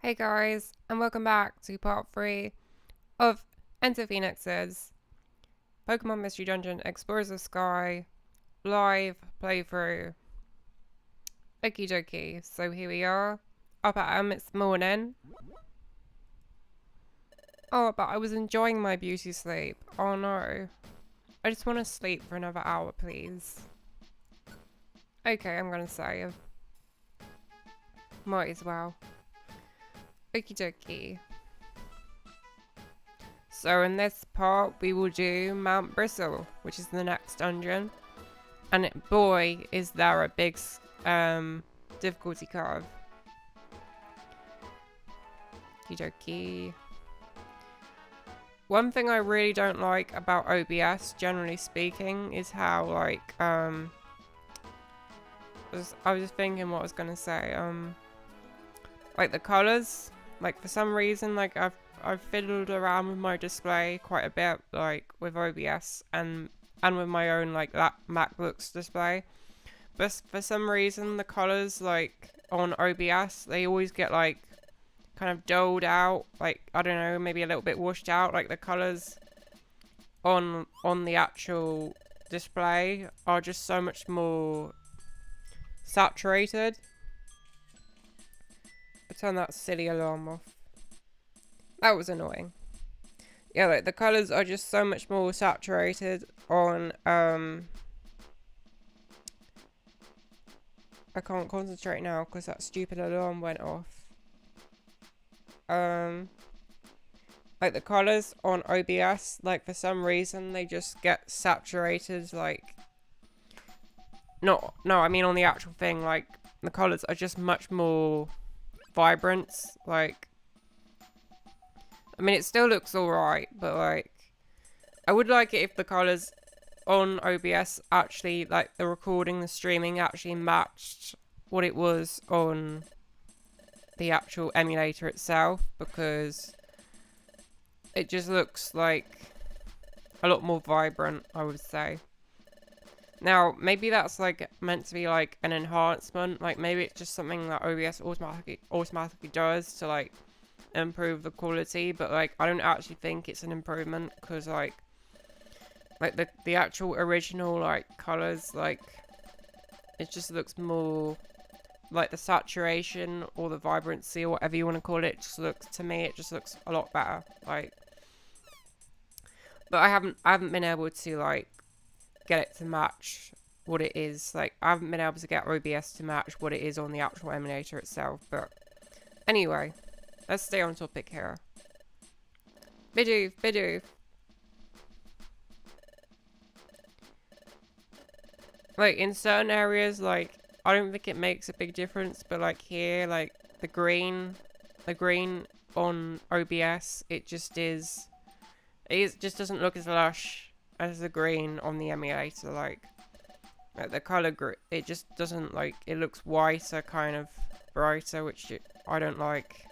Hey guys, and welcome back to part 3 of Enter Phoenix's Pokemon Mystery Dungeon Explorers of Sky live playthrough. Okie dokie, so here we are, up at it's morning. Oh, but I was enjoying my beauty sleep. Oh no. I just want to sleep for another hour, please. Okay, I'm gonna save. Might as well. Okie dokie. So in this part, we will do Mount Bristle, which is the next dungeon. And boy, is there a big difficulty curve. Okie dokie. One thing I really don't like about OBS, generally speaking, is how, like, I was just thinking what I was gonna say, like the colours, like for some reason, like I've fiddled around with my display quite a bit, like with OBS and with my own like that MacBook's display. But for some reason, the colours like on OBS, they always get like kind of dulled out, like I don't know, maybe a little bit washed out. Like the colours on the actual display are just so much more saturated. I'll turn that silly alarm off. That was annoying. Yeah, like the colours are just so much more saturated on I can't concentrate now because that stupid alarm went off. Like the colours on OBS, like for some reason they just get saturated, like no, I mean on the actual thing, like the colours are just much more vibrant, like I mean it still looks alright, but like I would like it if the colours on OBS actually, like the recording, the streaming actually matched what it was on the actual emulator itself, because it just looks like a lot more vibrant, I would say. Now, maybe that's like meant to be like an enhancement, like maybe it's just something that OBS automatically does to like improve the quality, but like I don't actually think it's an improvement, because like the actual original like colors, like it just looks more like the saturation or the vibrancy or whatever you want to call it, just looks, to me it just looks a lot better, like. But I haven't been able to like get it to match what it is, like I haven't been able to get OBS to match what it is on the actual emulator itself. But anyway, let's stay on topic here. Bidoof. Like in certain areas, like I don't think it makes a big difference, but like here, like the green on OBS, it just just doesn't look as lush as the green on the emulator. Like the color, it just doesn't, like, it looks whiter, kind of brighter, which I don't like.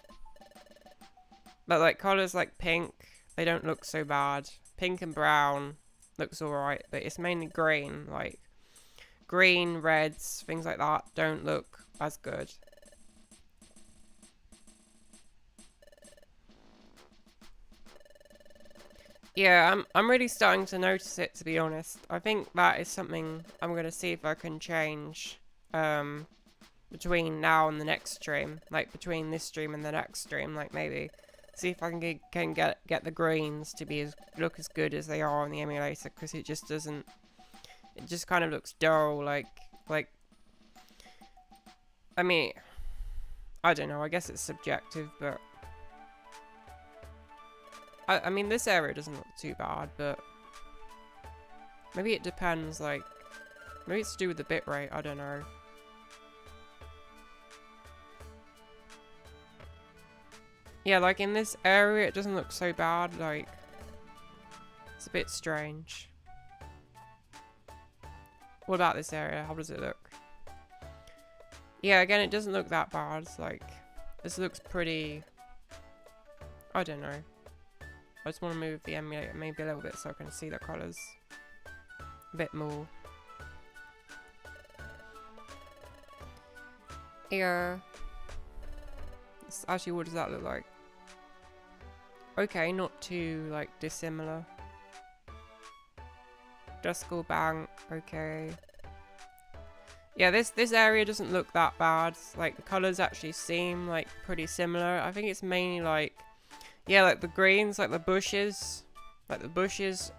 But like colors like pink, they don't look so bad. Pink and brown looks alright, but it's mainly green, like green, reds, things like that don't look as good. Yeah, I'm really starting to notice it, to be honest. I think that is something I'm going to see if I can change between now and the next stream. Like between this stream and the next stream, like maybe see if I can get the greens to be look as good as they are on the emulator, because it just doesn't, it just kind of looks dull, like I mean, I don't know, I guess it's subjective, but I mean, this area doesn't look too bad, but maybe it depends, like, maybe it's to do with the bitrate, I don't know. Yeah, like in this area, it doesn't look so bad, like, it's a bit strange. What about this area? How does it look? Yeah, again, it doesn't look that bad, like, this looks pretty, I don't know. I just want to move the emulator maybe a little bit so I can see the colours a bit more. Yeah. difference. Actually, what does that look like? Okay, not too, like, dissimilar. Duskull Bank, okay. Yeah, this area doesn't look that bad. Like, the colours actually seem, like, pretty similar. I think it's mainly, like... Yeah, like, the greens, like, the bushes. Like, the bushes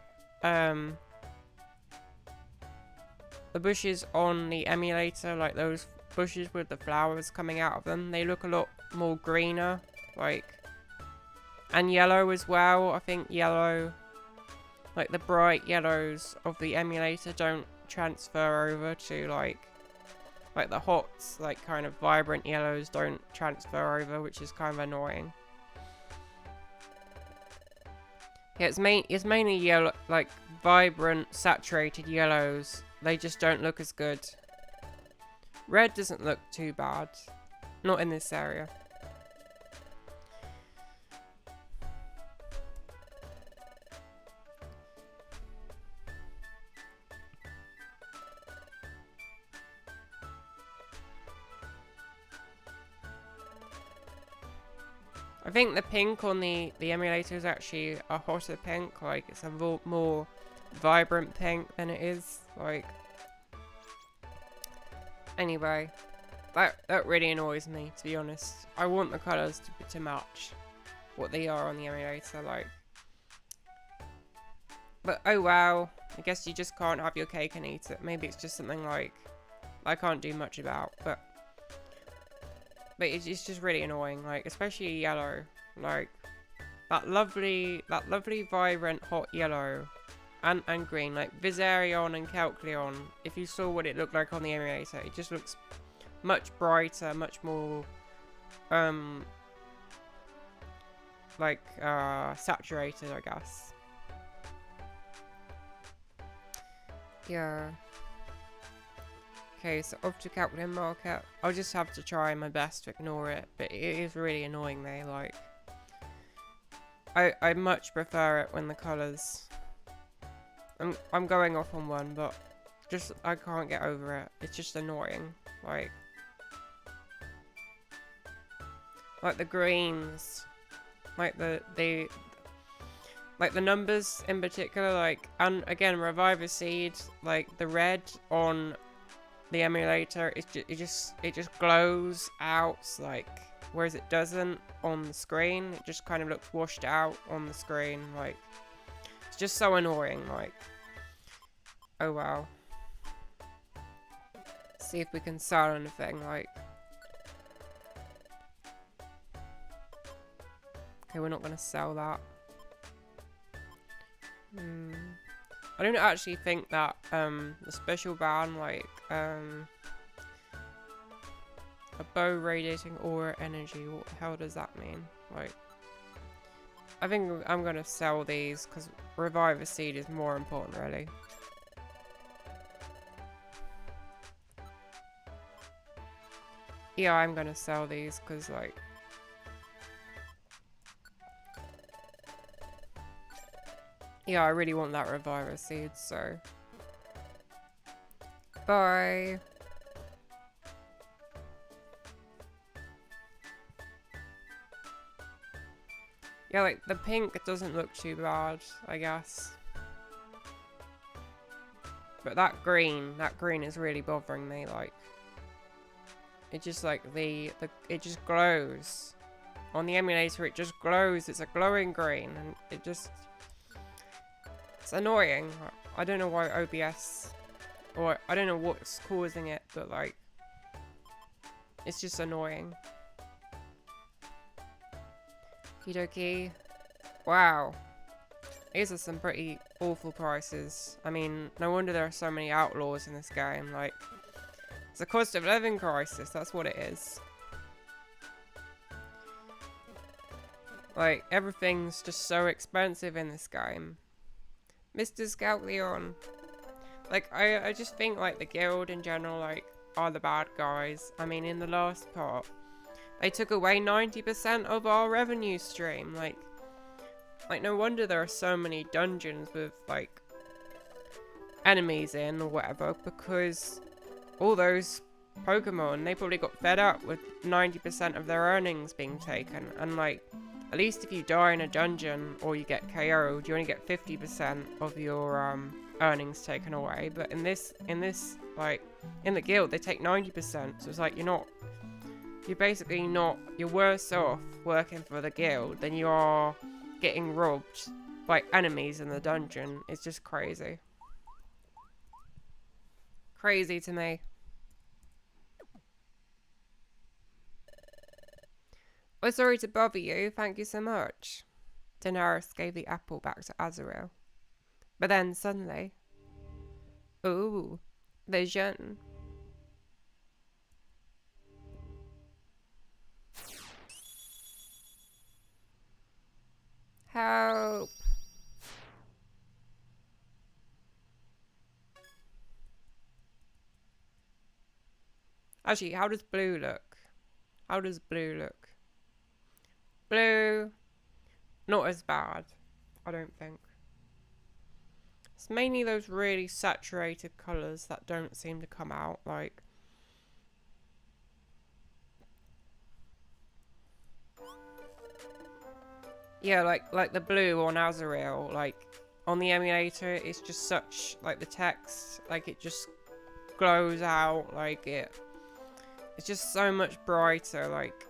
on the emulator, like, those bushes with the flowers coming out of them, they look a lot more greener. Like... And yellow as well. I think yellow... Like, the bright yellows of the emulator don't transfer over to, like the hots, like, kind of vibrant yellows don't transfer over, which is kind of annoying. Yeah, it's mainly yellow, like, vibrant, saturated yellows. They just don't look as good. Red doesn't look too bad. Not in this area. I think the pink on the emulator is actually a hotter pink. Like, it's a more vibrant pink than it is. Like, anyway, that really annoys me, to be honest. I want the colours to match what they are on the emulator, like. But oh wow, I guess you just can't have your cake and eat it. Maybe it's just something like I can't do much about, but it's just really annoying, like, especially yellow, like that lovely vibrant hot yellow and green, like Viserion and Calcleon. If you saw what it looked like on the emulator, it just looks much brighter, much more saturated, I guess. Yeah. Okay, so off to Captain Market. I'll just have to try my best to ignore it, but it is really annoying me, like... I much prefer it when the colours... I'm going off on one, but just I can't get over it. It's just annoying, like the greens, like the numbers in particular, like, and again, Reviver Seed, like the red on the emulator, it just glows out, like, whereas it doesn't on the screen. It just kind of looks washed out on the screen, like, it's just so annoying, like. Oh wow. See if we can sell anything, like. Okay, we're not gonna sell that. I don't actually think that the special ban, like a bow radiating aura energy, what the hell does that mean? Like, I think I'm gonna sell these because Reviver Seed is more important, really. Yeah, I'm gonna sell these because, like, yeah, I really want that Reviver Seed, so bye. Yeah, like, the pink doesn't look too bad, I guess. But that green is really bothering me, like. It just, like, it just glows. On the emulator, it just glows. It's a glowing green, and it just... It's annoying. I don't know why OBS... Or, I don't know what's causing it, but, like... It's just annoying. Okie. Wow. These are some pretty awful prices. I mean, no wonder there are so many outlaws in this game, like... It's a cost of living crisis, that's what it is. Like, everything's just so expensive in this game. Mr. Scoutleon. Like, I just think, like, the guild in general, like, are the bad guys. I mean, in the last part, they took away 90% of our revenue stream. Like, no wonder there are so many dungeons with, like, enemies in or whatever, because all those Pokemon, they probably got fed up with 90% of their earnings being taken. And like, at least if you die in a dungeon or you get KO'd, you only get 50% of your earnings taken away. But in this, like, in the guild, they take 90%. So it's like, you're basically not, you're worse off working for the guild than you are getting robbed by enemies in the dungeon. It's just crazy. Crazy to me. Oh, sorry to bother you. Thank you so much. Daenerys gave the apple back to Azrael. But then suddenly... Ooh, vision. Help. Actually, how does blue look? How does blue look? Blue, not as bad, I don't think. It's mainly those really saturated colours that don't seem to come out, like... Yeah, like the blue on Azrael, like, on the emulator, it's just such, like, the text, like, it just glows out, like, it's just so much brighter, like...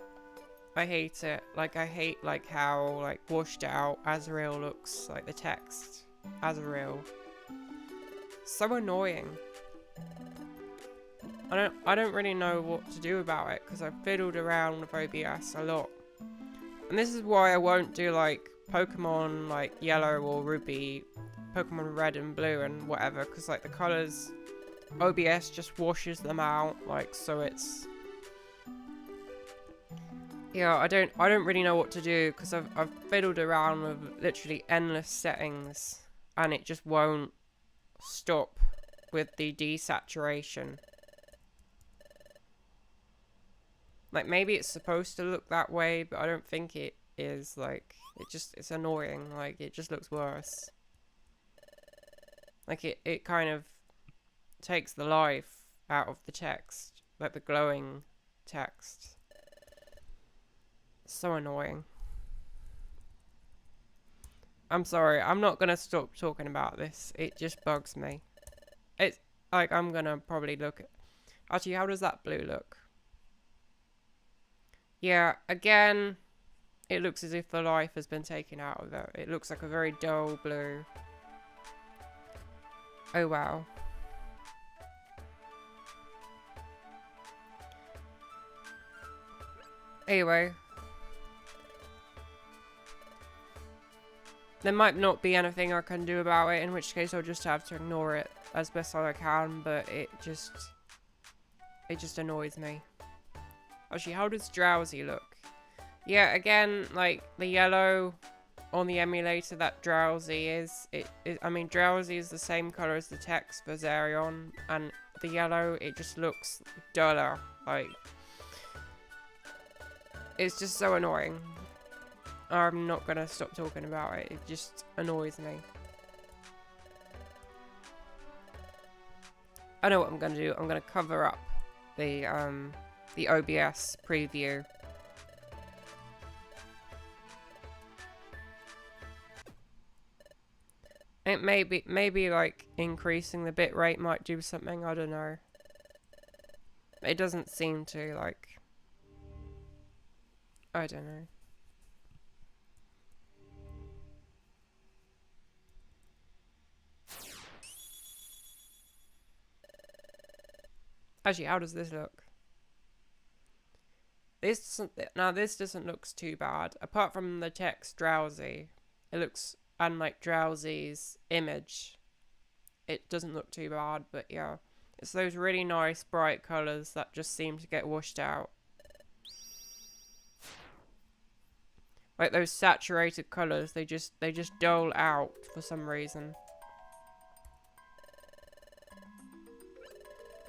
I hate it. Like, I hate, like, how, like, washed out Azrael looks. Like, the text. Azrael. So annoying. I don't really know what to do about it, because I've fiddled around with OBS a lot. And this is why I won't do, like, Pokemon, like, Yellow or Ruby, Pokemon Red and Blue and whatever, because, like, the colours, OBS just washes them out, like, so it's... Yeah, I don't really know what to do because I've fiddled around with literally endless settings and it just won't stop with the desaturation. Like, maybe it's supposed to look that way, but I don't think it is. Like, it's annoying. Like, it just looks worse. Like, it kind of takes the life out of the text, like the glowing text. So annoying. I'm sorry, I'm not gonna stop talking about this. It just bugs me. It's like, I'm gonna probably look at... Actually, how does that blue look? Yeah, again, it looks as if the life has been taken out of it. It looks like a very dull blue. Oh wow. Anyway. There might not be anything I can do about it, in which case I'll just have to ignore it as best as I can, but it just annoys me. Actually, how does Drowsy look? Yeah, again, like, the yellow on the emulator that Drowsy is, I mean, Drowsy is the same colour as the text for Zerion, and the yellow, it just looks duller, like, it's just so annoying. I'm not gonna stop talking about it. It just annoys me. I know what I'm gonna do. I'm gonna cover up the OBS preview. It maybe like increasing the bitrate might do something. I don't know. It doesn't seem to, like. I don't know. Actually, how does this look? This doesn't look too bad. Apart from the text Drowsy, it looks, and like Drowsy's image, it doesn't look too bad. But yeah, it's those really nice bright colours that just seem to get washed out. Like those saturated colours, they just dull out for some reason.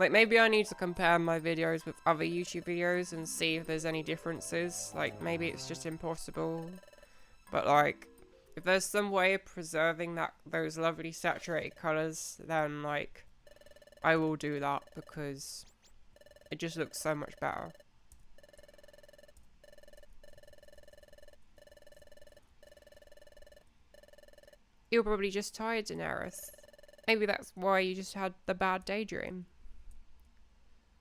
Like, maybe I need to compare my videos with other YouTube videos and see if there's any differences. Like, maybe it's just impossible. But, like, if there's some way of preserving those lovely saturated colours, then, like, I will do that because It just looks so much better. You're probably just tired, Daenerys. Maybe that's why you just had the bad daydream.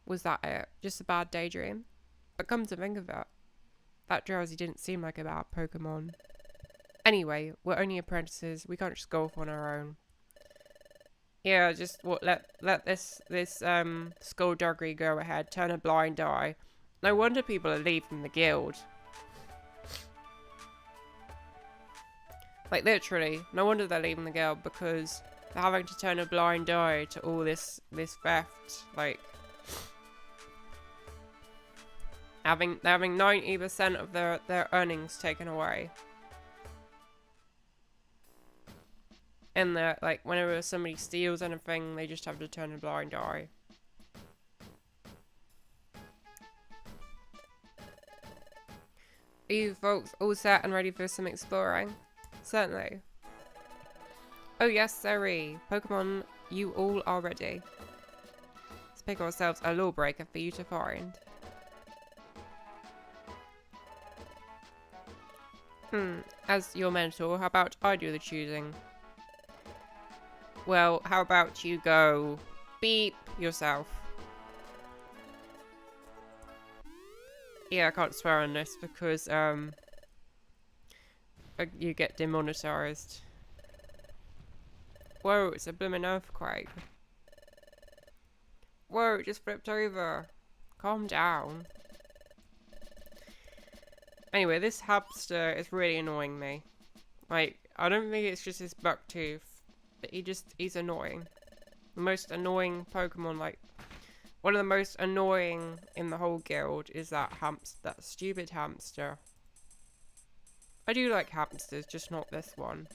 Was that it? Just a bad daydream? But come to think of it, that Drowsy didn't seem like a bad Pokemon. Anyway, we're only apprentices. We can't just go off on our own. Yeah, just let this skullduggery go ahead. Turn a blind eye. No wonder people are leaving the guild. Like, literally, no wonder they're leaving the guild, because they're having to turn a blind eye to all this theft. Like, they're having 90% of their earnings taken away. And they're, like, whenever somebody steals anything, they just have to turn a blind eye. Are you folks all set and ready for some exploring? Certainly. Oh yes, sirree. Pokemon, you all are ready. Let's pick ourselves a lawbreaker for you to find. As your mentor, how about I do the choosing? Well, how about you go beep yourself? Yeah, I can't swear on this because, you get demonetized. Whoa, it's a blooming earthquake. Whoa, it just flipped over. Calm down. Anyway, this hamster is really annoying me. Like, I don't think it's just his buck tooth, but he's annoying. The most annoying Pokemon, like, one of the most annoying in the whole guild is that stupid hamster. I do like hamsters, just not this one.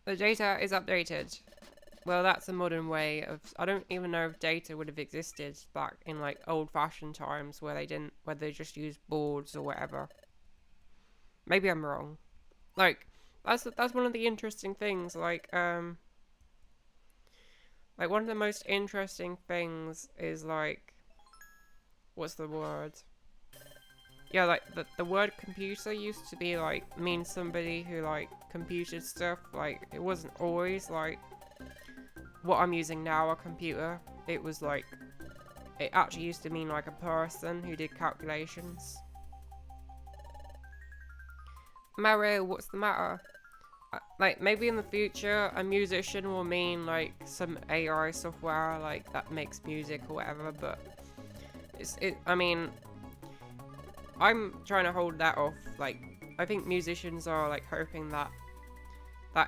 The data is updated. Well, that's a modern way of... I don't even know if data would have existed back in, like, old-fashioned times where they just used boards or whatever. Maybe I'm wrong. Like, that's one of the interesting things, like, one of the most interesting things is, like, what's the word? Yeah, like, the word computer used to be, like, mean somebody who, like, computed stuff. Like, it wasn't always, like, what I'm using now, a computer. It was, like, it actually used to mean, like, a person who did calculations. Mario, what's the matter? Like, maybe in the future, a musician will mean, like, some AI software, like, that makes music or whatever, but I mean, I'm trying to hold that off. Like, I think musicians are, like, hoping that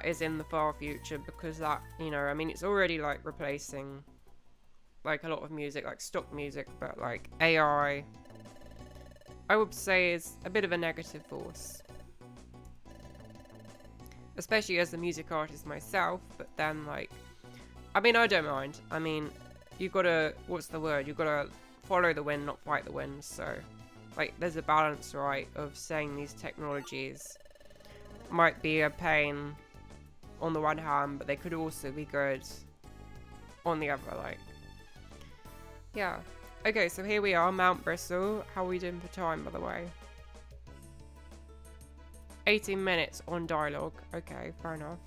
is in the far future, because that, you know, I mean, it's already, like, replacing, like, a lot of music, like, stock music, but, like, AI, I would say is a bit of a negative force. Especially as a music artist myself, but then, like, I mean, I don't mind. I mean, you gotta, what's the word? You gotta follow the wind, not fight the wind, so, like, there's a balance, right, of saying these technologies might be a pain on the one hand, but they could also be good on the other, like, yeah. Okay, so here we are, Mount Bristle. How are we doing for time, by the way? 18 minutes on dialogue. Okay, fair enough.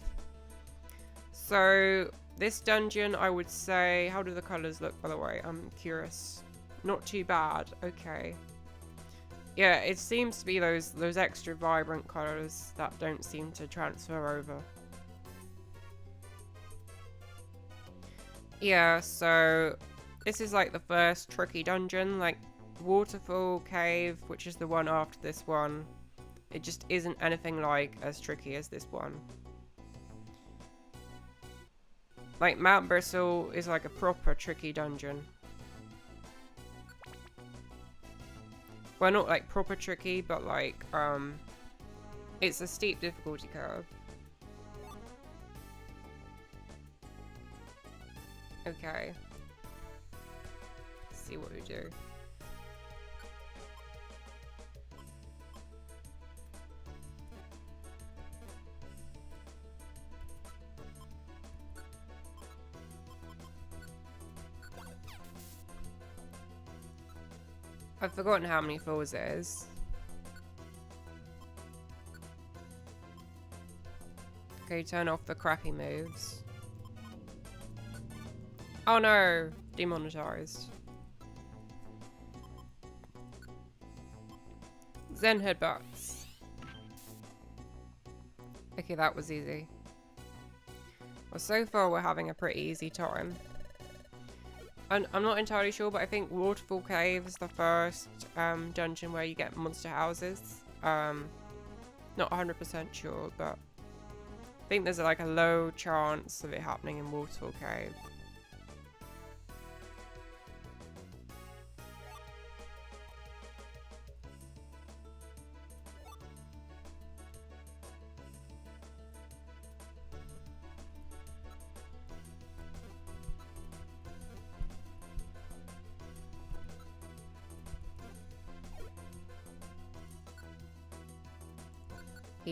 So, this dungeon, I would say... How do the colours look, by the way? I'm curious. Not too bad. Okay. Yeah, it seems to be those extra vibrant colours that don't seem to transfer over. Yeah, so... This is, like, the first tricky dungeon. Like, Waterfall Cave, which is the one after this one. It just isn't anything like as tricky as this one. Like, Mount Bristle is like a proper tricky dungeon. Well, not like proper tricky, but like, it's a steep difficulty curve. Okay. Let's see what we do. I've forgotten how many floors it is. Okay, turn off the crappy moves. Oh no! Demonetized. Zen headbutts. Okay, that was easy. Well, so far we're having a pretty easy time. And I'm not entirely sure, but I think Waterfall Cave is the first dungeon where you get monster houses. Not 100% sure, but I think there's like a low chance of it happening in Waterfall Cave.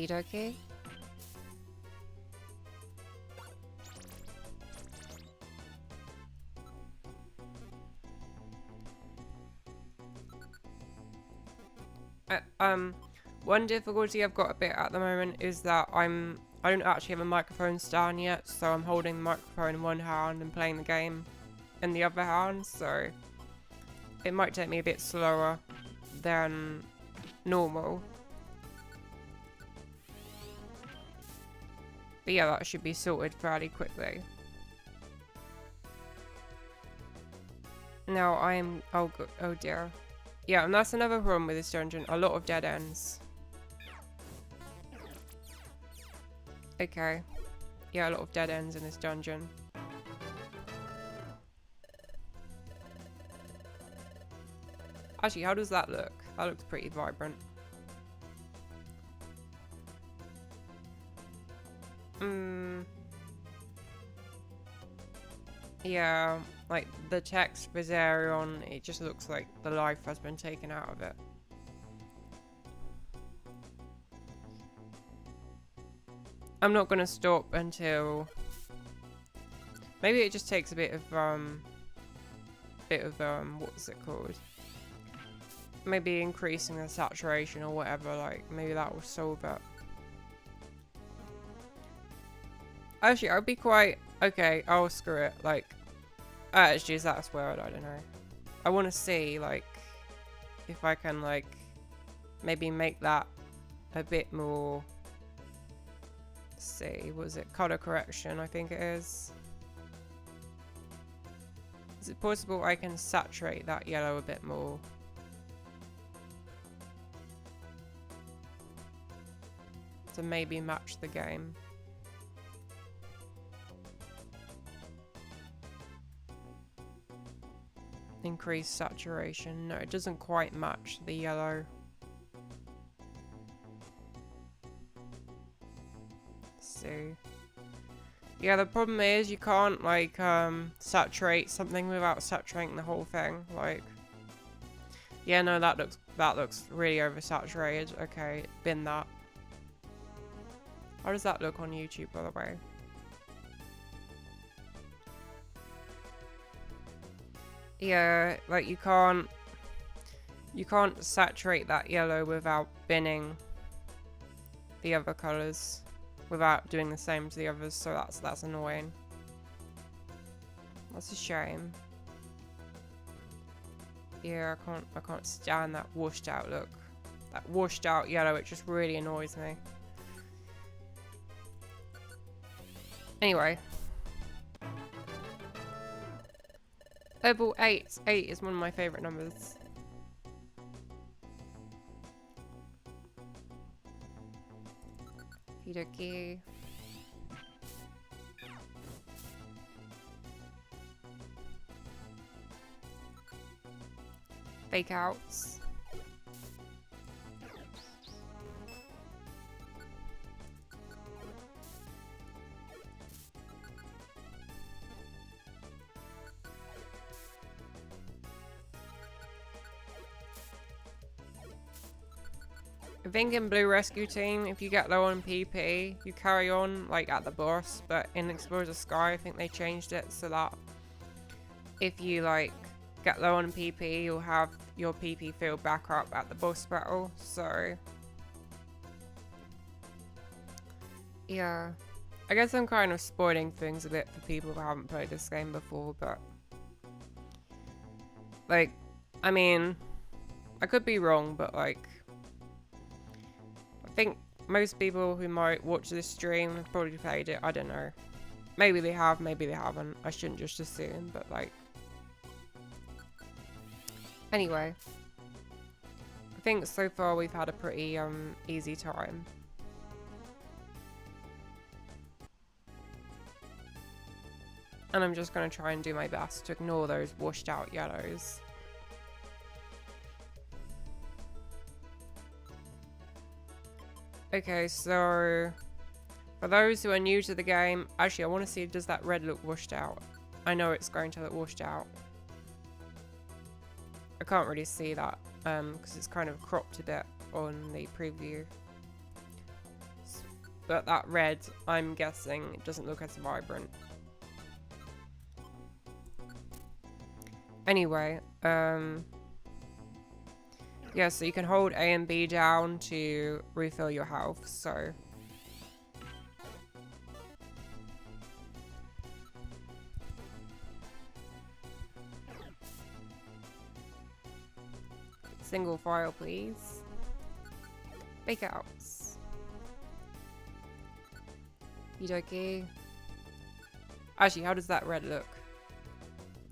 Okay. One difficulty I've got a bit at the moment is that I don't actually have a microphone stand yet, so I'm holding the microphone in one hand and playing the game in the other hand, so it might take me a bit slower than normal. But yeah, that should be sorted fairly quickly. Now I'm... oh dear. Yeah, and that's another problem with this dungeon. A lot of dead ends. Okay. Yeah, a lot of dead ends in this dungeon. Actually, how does that look? That looks pretty vibrant. Yeah, like the text Viserion, it just looks like the life has been taken out of it. I'm not gonna stop until maybe it just takes a bit of what's it called? Maybe increasing the saturation or whatever, like maybe that will solve it. Actually, I'd be quite okay. I'll screw it. Like, actually, is that a swear word? I don't know. I want to see like if I can like maybe make that a bit more. Let's see, was it color correction? I think it is. Is it possible I can saturate that yellow a bit more? To maybe match the game. Increase saturation. No, it doesn't quite match the yellow. Let's see. Yeah, the problem is you can't like saturate something without saturating the whole thing. Like, yeah, no, that looks really oversaturated. Okay, bin that. How does that look on YouTube, by the way? Yeah, like you can't saturate that yellow without binning the other colours, without doing the same to the others, so that's annoying. That's a shame. Yeah, I can't stand that washed out look. That washed out yellow, it just really annoys me. Anyway. Level 8. 8 is one of my favourite numbers. Okie fake outs. I think in Blue Rescue Team, if you get low on PP, you carry on like at the boss, but in Explore the Sky, I think they changed it so that if you like get low on PP, your PP filled back up at the boss battle. So yeah, I guess I'm kind of spoiling things a bit for people who haven't played this game before, but like, I mean, I could be wrong, but like, I think most people who might watch this stream have probably played it. I don't know. Maybe they have, maybe they haven't. I shouldn't just assume, but like, anyway, I think so far we've had a pretty easy time. And I'm just going to try and do my best to ignore those washed out yellows. Okay, so for those who are new to the game, actually I want to see, does that red look washed out? I know it's going to look washed out. I can't really see that because it's kind of cropped a bit on the preview. But that red, I'm guessing, it doesn't look as vibrant. Anyway, yeah, so you can hold A and B down to refill your health, so single file, please. Fake outs. Okie. Actually, how does that red look?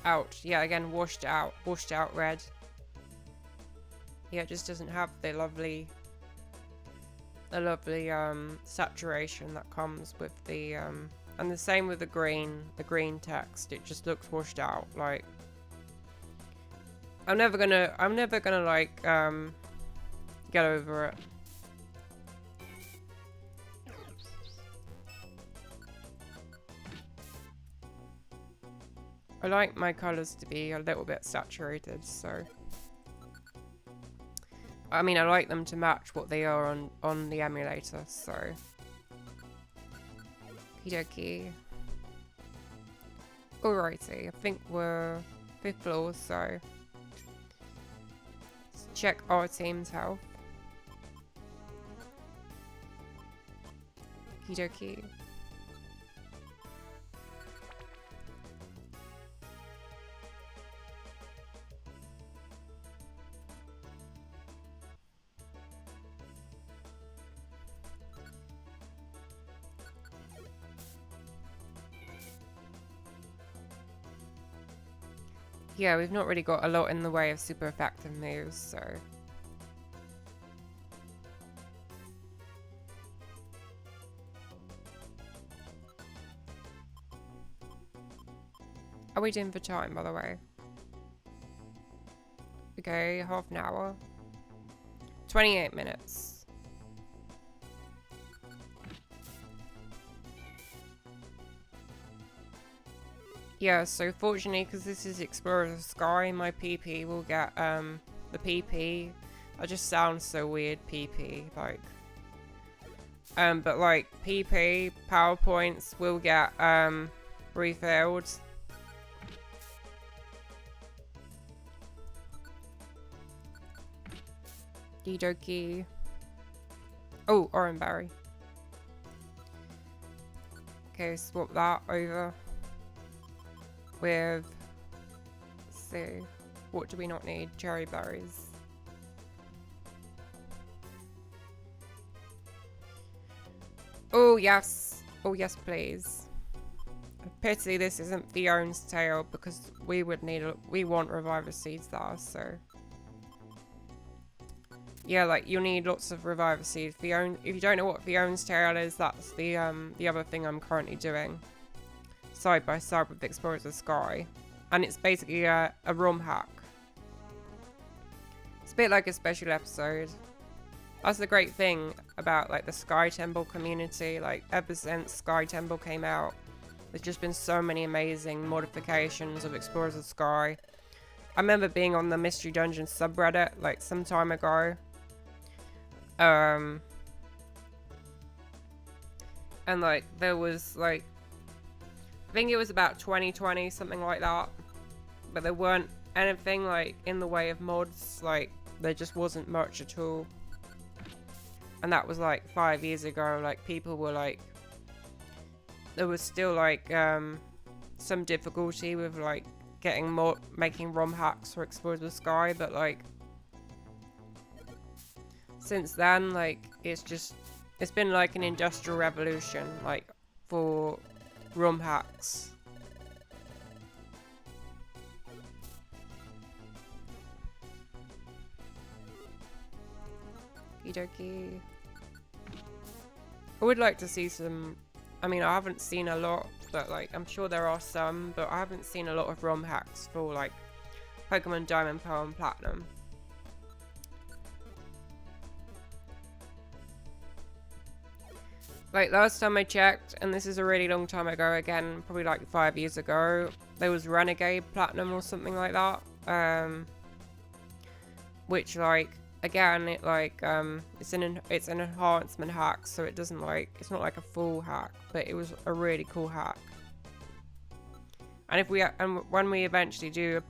Ouch. Yeah, again, washed out red. Yeah, it just doesn't have the lovely saturation that comes with the and the same with the green text. It just looks washed out. Like, I'm never gonna like get over it. I like my colors to be a little bit saturated, so I mean, I like them to match what they are on the emulator, so okie. Alrighty, I think we're 5th floor, so let's check our team's health. Okie. Yeah, we've not really got a lot in the way of super effective moves, so are we doing for time, by the way? Okay, half an hour. 28 minutes. Yeah, so fortunately, because this is Explorer of the Sky, my PP will get, the PP. That just sounds so weird, PP, like. But like, PP, PowerPoints will get, refilled. Okie. Oh, Oranberry. Okay, swap that over with, let's see, what do we not need? Cherry berries. Oh yes, please. Pity this isn't Fiona's tail, because we would need we want reviver seeds there, so yeah, like, you'll need lots of reviver seeds. Fiona, if you don't know what Fiona's tail is, that's the other thing I'm currently doing side by side with Explorers of the Sky, and it's basically a ROM hack. It's a bit like a special episode. That's the great thing about like the Sky Temple community. Like, ever since Sky Temple came out, there's just been so many amazing modifications of Explorers of the Sky. I remember being on the Mystery Dungeon subreddit like some time ago. And like, there was like, I think it was about 2020, something like that. But there weren't anything like in the way of mods. Like there just wasn't much at all. And that was like 5 years ago. Like people were like, there was still like some difficulty with like making ROM hacks for Explore the Sky, but like since then, like it's been like an industrial revolution, like for ROM hacks. Okie dokie. I would like to see some. I mean, I haven't seen a lot, but like I'm sure there are some, but I haven't seen a lot of ROM hacks for like Pokemon Diamond, Pearl, and Platinum. Like last time I checked, and this is a really long time ago again, probably like 5 years ago, there was Renegade Platinum or something like that. Which like again, it like it's an enhancement hack, so it doesn't like, it's not like a full hack, but it was a really cool hack. And when we eventually do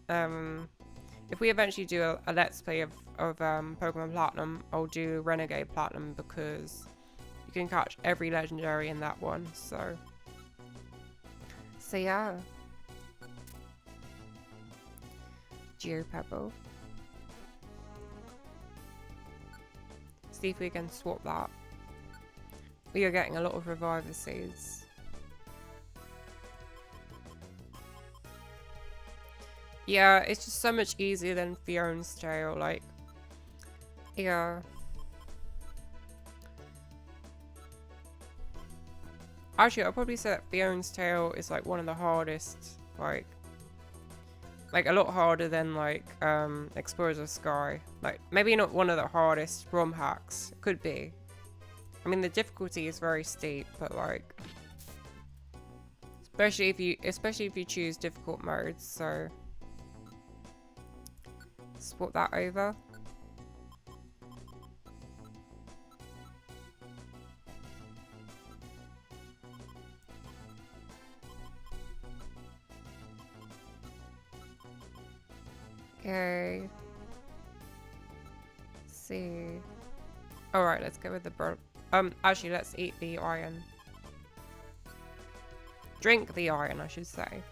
if we eventually do a let's play of Pokemon Platinum, I'll do Renegade Platinum because you can catch every legendary in that one. So yeah. Geopebble. See if we can swap that. We are getting a lot of Reviver Seeds. Yeah, it's just so much easier than Fiona's Tail, like, yeah. Actually, I'll probably say that Fiona's Tail is like one of the hardest, like a lot harder than like Explorers of Sky. Like maybe not one of the hardest ROM hacks. It could be. I mean the difficulty is very steep, but like especially if you choose difficult modes, so swap that over. Okay. Let's see. Alright, let's go with the actually let's eat the iron. Drink the iron, I should say.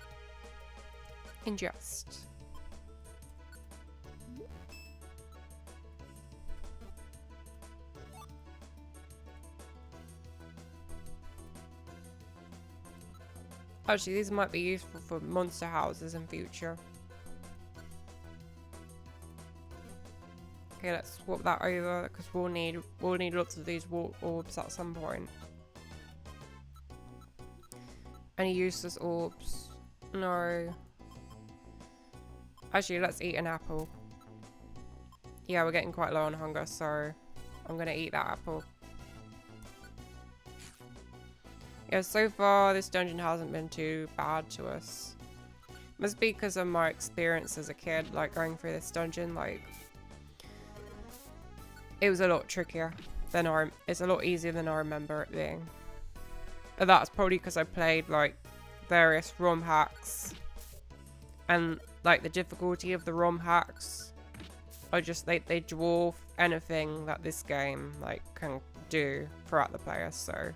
Ingest. Actually, these might be useful for monster houses in future. Okay, let's swap that over because we'll need lots of these orbs at some point. Any useless orbs? No. Actually, let's eat an apple. Yeah, we're getting quite low on hunger, so I'm gonna eat that apple. Yeah, so far this dungeon hasn't been too bad to us. Must be because of my experience as a kid, like going through this dungeon, like it was a lot trickier than it's a lot easier than I remember it being. And that's probably because I played like various ROM hacks and like the difficulty of the ROM hacks are just they dwarf anything that this game like can do throughout the player, so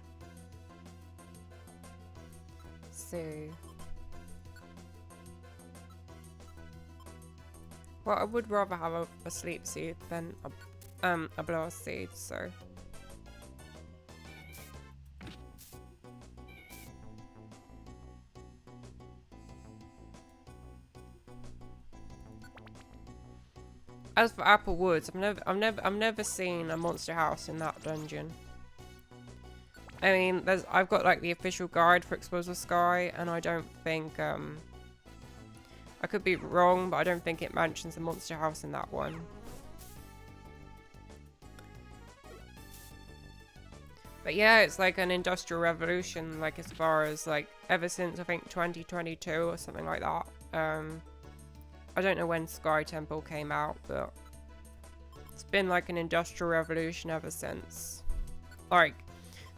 well, I would rather have a sleep seed than a blast seed, so as for Apple Woods, I've never seen a monster house in that dungeon. I mean, I've got like the official guide for Explorers of Sky, and I don't think I could be wrong, but I don't think it mentions a monster house in that one. But yeah, it's like an industrial revolution, like as far as like ever since I think 2022 or something like that. I don't know when Sky Temple came out, but it's been like an industrial revolution ever since. Like,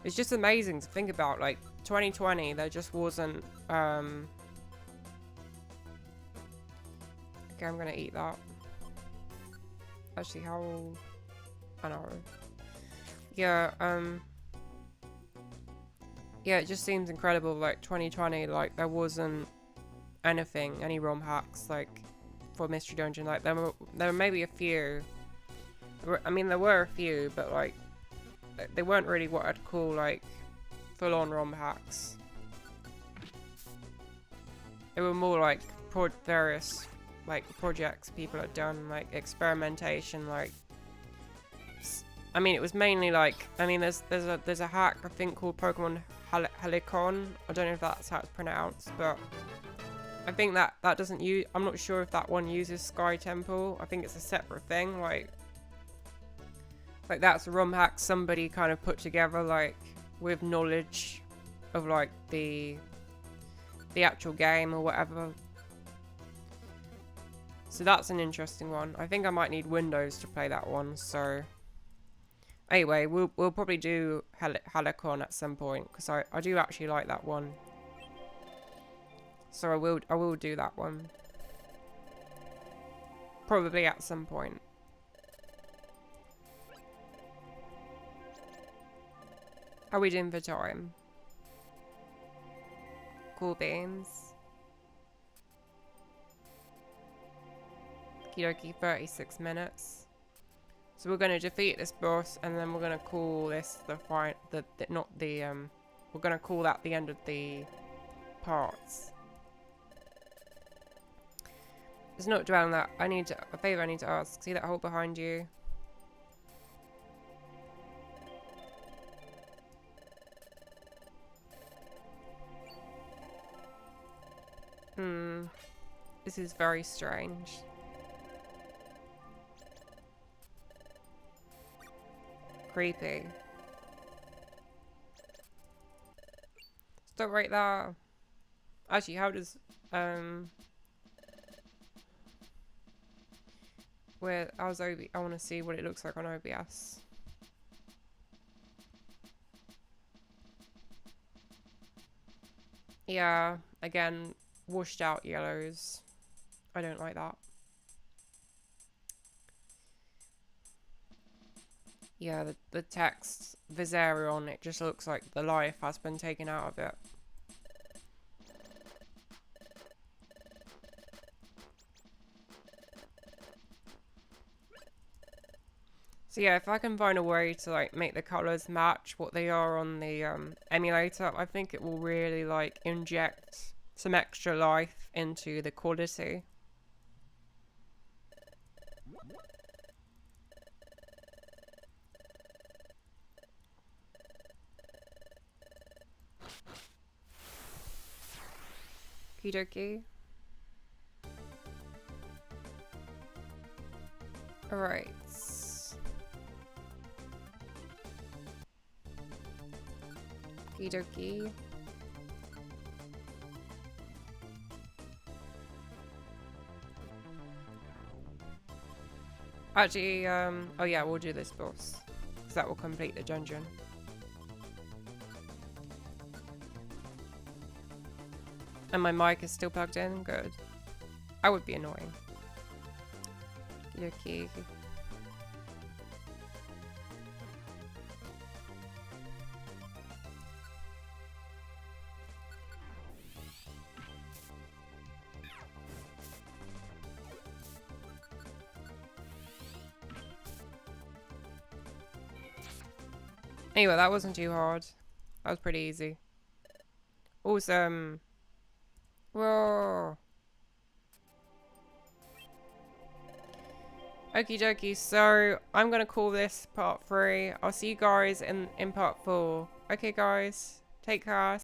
it's just amazing to think about, like 2020 there just wasn't Okay, I'm gonna eat that. Actually, how... I know. Yeah, yeah, it just seems incredible, like, 2020, like, there wasn't anything, any ROM hacks, like, for Mystery Dungeon. Like, there were maybe a few. I mean, there were a few, but, like, they weren't really what I'd call, like, full-on ROM hacks. They were more, like, various, like, projects people had done, like, experimentation, like... I mean, it was mainly, like... I mean, there's a hack, I think, called Pokemon Helicon. I don't know if that's how it's pronounced, but... I think that doesn't use... I'm not sure if that one uses Sky Temple. I think it's a separate thing, like... Like, that's a ROM hack somebody kind of put together, like, with knowledge of, like, the actual game or whatever. So that's an interesting one. I think I might need Windows to play that one, so... Anyway, we'll probably do Helicon at some point, because I do actually like that one. So I will do that one. Probably at some point. How are we doing for time? Cool beans. Okie dokie, 36 minutes. So we're gonna defeat this boss, and then we're gonna call this the fight. We're gonna call that the end of the parts. Let's not dwell on that. A favor I need to ask. See that hole behind you? This is very strange. Creepy. Stop right there. Actually, how does how's I want to see what it looks like on OBS. Yeah, again, washed out yellows. I don't like that. Yeah, the text, Viserion, it just looks like the life has been taken out of it. So yeah, if I can find a way to like make the colours match what they are on the emulator, I think it will really like inject some extra life into the quality. Okie dokie. Alright. Okie dokie. Actually, oh yeah, we'll do this boss. Because that will complete the dungeon. And my mic is still plugged in? Good. That would be annoying. Okay. Anyway, that wasn't too hard. That was pretty easy. Awesome. Whoa. Okie dokie, so I'm gonna call this part 3. I'll see you guys in part 4. Okay guys, take care.